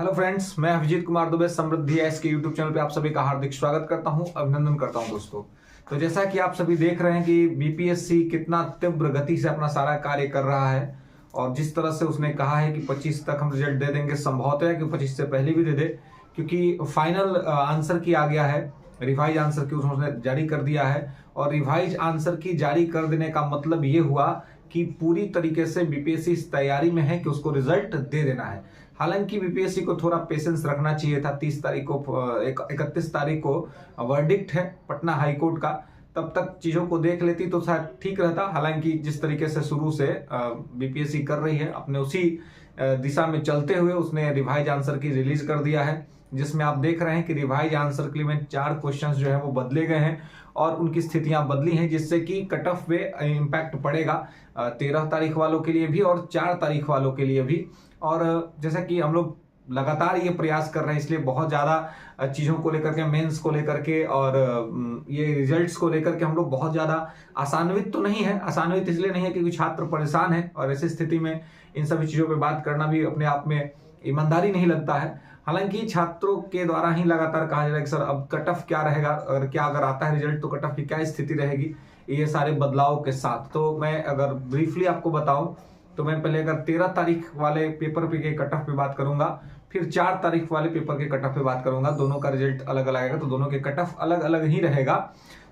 Hello friends, मैं अभिजीत कुमार दुबे समृद्धि S के YouTube channel पे आप सभी का हार्दिक स्वागत करता हूं, अभिनंदन करता हूं दोस्तों। तो जैसा कि आप सभी देख रहे हैं कि बीपीएससी कितना तीव्र गति से अपना सारा कार्य कर रहा है और जिस तरह से उसने कहा है कि 25 तक हम रिजल्ट दे देंगे, संभवतः है कि 25 से पहले भी दे दे, क्योंकि फाइनल आंसर की आ गया है, रिवाइज आंसर की उसने जारी कर दिया है। और रिवाइज आंसर की जारी कर देने का मतलब ये हुआ कि पूरी तरीके से बीपीएससी इस तैयारी में है कि उसको रिजल्ट दे देना है। हालांकि बीपीएससी को थोड़ा पेशेंस रखना चाहिए था। 30 तारीख को 31 तारीख को वर्डिक्ट है पटना हाई कोर्ट का, तब तक चीजों को देख लेती तो शायद ठीक रहता। हालांकि जिस तरीके से शुरू से बीपीएससी कर रही है, अपने उसी दिशा में चलते हुए उसने रिवाइज आंसर की रिलीज कर दिया है, जिसमें आप देख रहे हैं कि रिवाइज आंसर के लिए में 4 क्वेश्चंस जो है वो बदले गए हैं और उनकी स्थितियां बदली हैं, जिससे कि कट ऑफ पे इम्पैक्ट पड़ेगा 13 तारीख वालों के लिए भी और 4 तारीख वालों के लिए भी। और जैसा कि हम लोग लगातार ये प्रयास कर रहे हैं, इसलिए बहुत ज़्यादा चीज़ों को लेकर के, मेंस को लेकर के और ये रिजल्ट्स को लेकर के हम लोग बहुत ज़्यादा आसान्वित तो नहीं है। आसान्वित इसलिए नहीं है क्योंकि छात्र परेशान है और ऐसी स्थिति में इन सभी चीज़ों पे बात करना भी अपने आप में ईमानदारी नहीं लगता है। हालांकि छात्रों के द्वारा ही लगातार कहा जा रहा है कि सर अब कट ऑफ क्या रहेगा, अगर आता है रिजल्ट तो कट ऑफ की क्या स्थिति रहेगी ये सारे बदलाव के साथ। तो मैं अगर ब्रीफली आपको बताऊं तो मैं पहले अगर 13 तारीख वाले पेपर पे के कट ऑफ पे बात करूंगा, फिर 4 तारीख वाले पेपर के कट ऑफ पे बात करूंगा। दोनों का रिजल्ट अलग अलग आएगा तो दोनों के कट ऑफ अलग अलग ही रहेगा।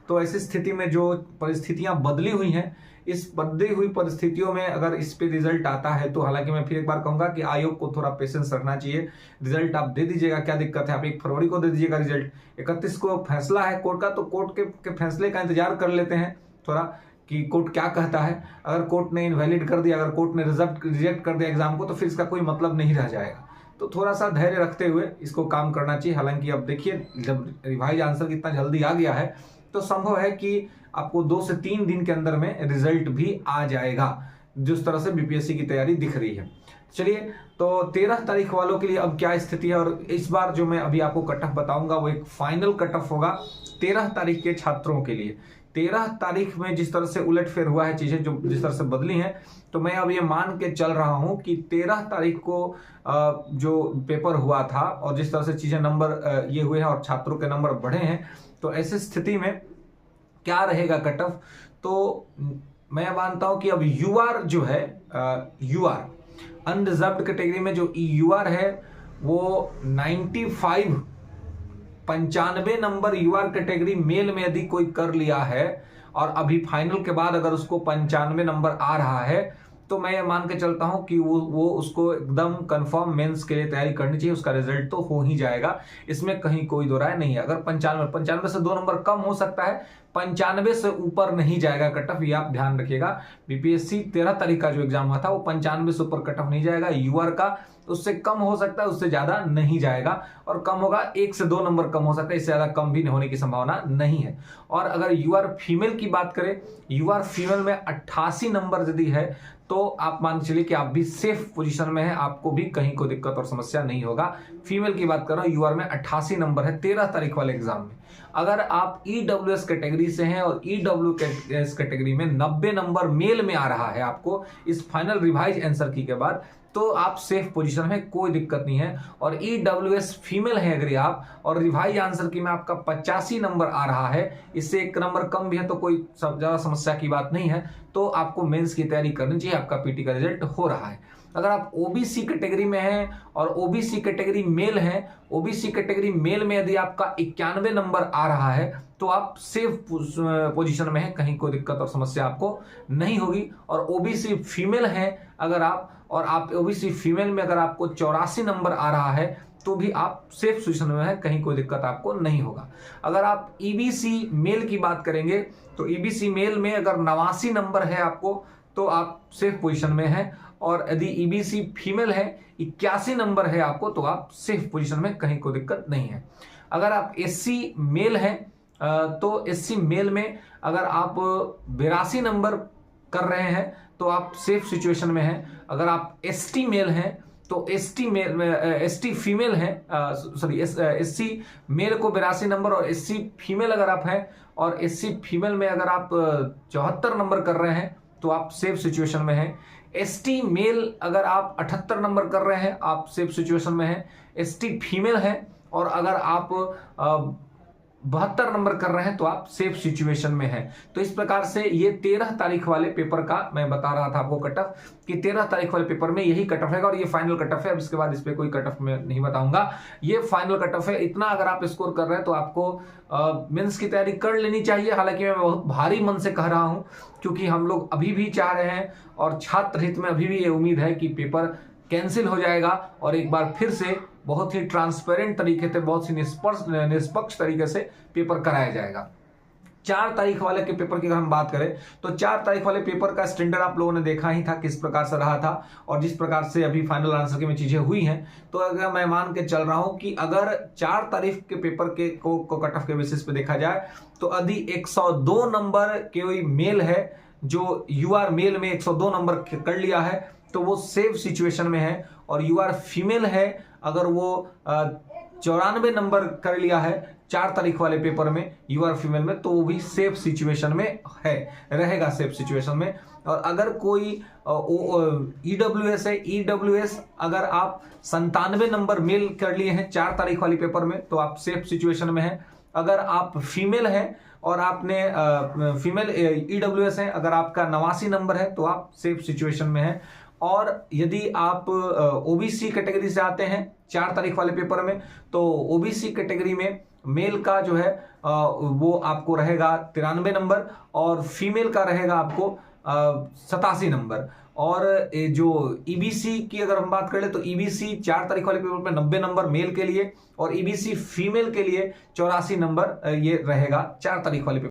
तो ऐसी स्थिति में जो परिस्थितियां बदली हुई हैं, इस बदली हुई परिस्थितियों में अगर इस पे रिजल्ट आता है तो हालांकि मैं फिर एक बार कहूंगा कि आयोग को थोड़ा पेशेंस रखना चाहिए। रिजल्ट आप दे दीजिएगा, क्या दिक्कत है, आप 1 फरवरी को दे दीजिएगा रिजल्ट। 31 को फैसला है कोर्ट का, तो कोर्ट के फैसले का इंतजार कर लेते हैं थोड़ा कि कोर्ट क्या कहता है। अगर कोर्ट ने इनवैलिड कर दिया, अगर कोर्ट ने रिजेक्ट कर दिया एग्जाम को, तो फिर इसका कोई मतलब नहीं रह जाएगा। तो थोड़ा सा धैर्य रखते हुए इसको काम करना चाहिए। हालांकि अब देखिए, जब रिवाइज आंसर इतना जल्दी आ गया है तो संभव है कि आपको 2 से 3 दिन के अंदर में रिजल्ट भी आ जाएगा, जिस तरह से बीपीएससी की तैयारी दिख रही है। चलिए, तो 13 तारीख वालों के लिए अब क्या स्थिति है, और इस बार जो मैं अभी आपको कट ऑफ बताऊंगा वो एक फाइनल कट ऑफ होगा 13 तारीख के छात्रों के लिए। 13 तारीख में जिस तरह से उलटफेर हुआ है, चीजें जो जिस तरह से बदली हैं, तो मैं अब ये मान के चल रहा हूं कि 13 तारीख को जो पेपर हुआ था और जिस तरह से चीजें नंबर ये हुए हैं और छात्रों के नंबर बढ़े हैं, तो ऐसी स्थिति में क्या रहेगा कट ऑफ। तो मैं मानता हूं कि अब यूआर जो है, यूआर अनरिजर्व्ड कैटेगरी में जो यूआर है वो 95 नंबर यूआर कैटेगरी मेल में यदि कोई कर लिया है और अभी फाइनल के बाद अगर उसको 95 नंबर आ रहा है, तो मैं ये मान के चलता हूं कि वो उसको एकदम कंफर्म मेंस के लिए तैयारी करनी चाहिए। उसका रिजल्ट तो हो ही जाएगा, इसमें कहीं कोई दो राय नहीं है। अगर 95 से 2 नंबर कम हो सकता है, 95 से ऊपर नहीं जाएगा कट ऑफ, ये आप ध्यान रखिएगा। बीपीएससी 13 तारीख का जो एग्जाम हुआ था वो 95 से ऊपर कट ऑफ नहीं जाएगा यूआर का, उससे कम हो सकता है, उससे ज्यादा नहीं जाएगा। और कम होगा 1 से 2 नंबर कम हो सकता है, इससे ज्यादा कम भी होने की संभावना नहीं है। और अगर यूआर फीमेल की बात करें, यूआर फीमेल में 88 नंबर यदि है तो आप मान के चलिए कि आप भी सेफ पोजीशन में है, आपको भी कहीं कोई दिक्कत और समस्या नहीं होगा। फीमेल की बात कर रहा हूं, यूआर में 88 नंबर है 13 तारीख वाले एग्जाम में। अगर आप ईडब्ल्यूएस कैटेगरी से हैं और ईडब्ल्यूएस कैटेगरी में 90 नंबर मेल में आ रहा है आपको इस फाइनल रिवाइज आंसर की के बाद, तो आप सेफ पोजीशन में, कोई दिक्कत नहीं है। और ईडब्ल्यूएस फीमेल है अगर आप और रिवाइज आंसर की में आपका 85 नंबर आ रहा है, इससे 1 नंबर कम भी है तो कोई ज्यादा समस्या की बात नहीं है, तो आपको मेंस की तैयारी करनी चाहिए। आपका पीटी का रिजल्ट हो रहा है। अगर आप ओबीसी कैटेगरी में हैं और ओबीसी कैटेगरी मेल हैं, ओबीसी कैटेगरी मेल में यदि आपका 91 नंबर आ रहा है तो आप सेफ पोजीशन में हैं, कहीं कोई दिक्कत और समस्या आपको नहीं होगी। और ओबीसी फीमेल हैं अगर आप, और आप ओबीसी फीमेल में अगर आपको 84 नंबर आ रहा है तो भी आप सेफ पोजीशन में है, कहीं कोई दिक्कत आपको नहीं होगा। अगर आप ईबीसी मेल की बात करेंगे तो ईबीसी मेल में अगर 89 नंबर है आपको तो आप सेफ पोजीशन में हैं। और यदि ईबीसी फीमेल है 81 नंबर है आपको तो आप सेफ पोजीशन में, कहीं कोई दिक्कत नहीं है। अगर आप एससी मेल हैं तो एससी मेल में अगर आप 82 नंबर कर रहे हैं तो आप सेफ सिचुएशन में हैं। अगर आप एसटी मेल हैं तो एसटी फीमेल है, सॉरी एससी मेल को 82 नंबर और एससी फीमेल अगर आप हैं और एससी फीमेल में अगर आप 74 नंबर कर रहे हैं तो आप सेफ सिचुएशन में हैं। एसटी मेल अगर आप 78 नंबर कर रहे हैं, आप सेफ सिचुएशन में हैं। एसटी फीमेल है और अगर आप 72 नंबर कर रहे हैं तो आप सेफ सिचुएशन में हैं। तो इस प्रकार से ये 13 तारीख वाले पेपर का मैं बता रहा था आपको कट ऑफ, कि 13 तारीख वाले पेपर में यही कट ऑफ रहेगा और ये फाइनल कट ऑफ है। अब इसके बाद इस पे कोई कट ऑफ में नहीं बताऊंगा, ये फाइनल कट ऑफ है। इतना अगर आप स्कोर कर रहे हैं तो आपको मेंस की तैयारी कर लेनी चाहिए। हालांकि मैं बहुत भारी मन से कह रहा हूं, क्योंकि हम लोग अभी भी चाह रहे हैं और छात्र हित में अभी भी ये उम्मीद है कि पेपर कैंसिल हो जाएगा और एक बार फिर से बहुत ही ट्रांसपेरेंट तरीके से, बहुत ही निष्पक्ष तरीके से पेपर कराया जाएगा। 4 तारीख वाले के पेपर की अगर हम बात करें तो 4 तारीख वाले पेपर का स्टैंडर्ड आप लोगों ने देखा ही था किस प्रकार से रहा था और जिस प्रकार से अभी फाइनल आंसर की में चीजें हुई हैं। तो अगर मैं मान के चल रहा हूं कि अगर 4 तारीख के पेपर के को कट ऑफ के बेसिस पे देखा जाए तो यदि 102 नंबर कोई मेल है जो यूआर मेल में 102 नंबर कर लिया है तो वो सेफ सिचुएशन में है, और यूआर फीमेल है अगर वो 94 नंबर कर लिया है 4 तारीख वाले पेपर में यूआर फीमेल में, तो वो भी सेफ सिचुएशन में है, रहेगा सेफ सिचुएशन में। और अगर कोई ईडब्ल्यूएस है, ईडब्ल्यूएस अगर आप 97 नंबर मेल कर लिए हैं 4 तारीख वाली पेपर में तो आप सेफ सिचुएशन में हैं। अगर आप फीमेल हैं और आपने फीमेल ईडब्ल्यूएस है, अगर आपका 89 नंबर है तो आप सेफ सिचुएशन में हैं। और यदि आप ओबीसी कैटेगरी से आते हैं 4 तारीख वाले पेपर में तो ओबीसी कैटेगरी में मेल का जो है वो आपको रहेगा 93 नंबर और फीमेल का रहेगा आपको 87 नंबर। और जो ईबीसी की अगर हम बात करें तो ईबीसी 4 तारीख वाले पेपर में 90 नंबर मेल के लिए और ईबीसी फीमेल के लिए 84 नंबर ये रहेगा 4 तारीख वाले पेपर।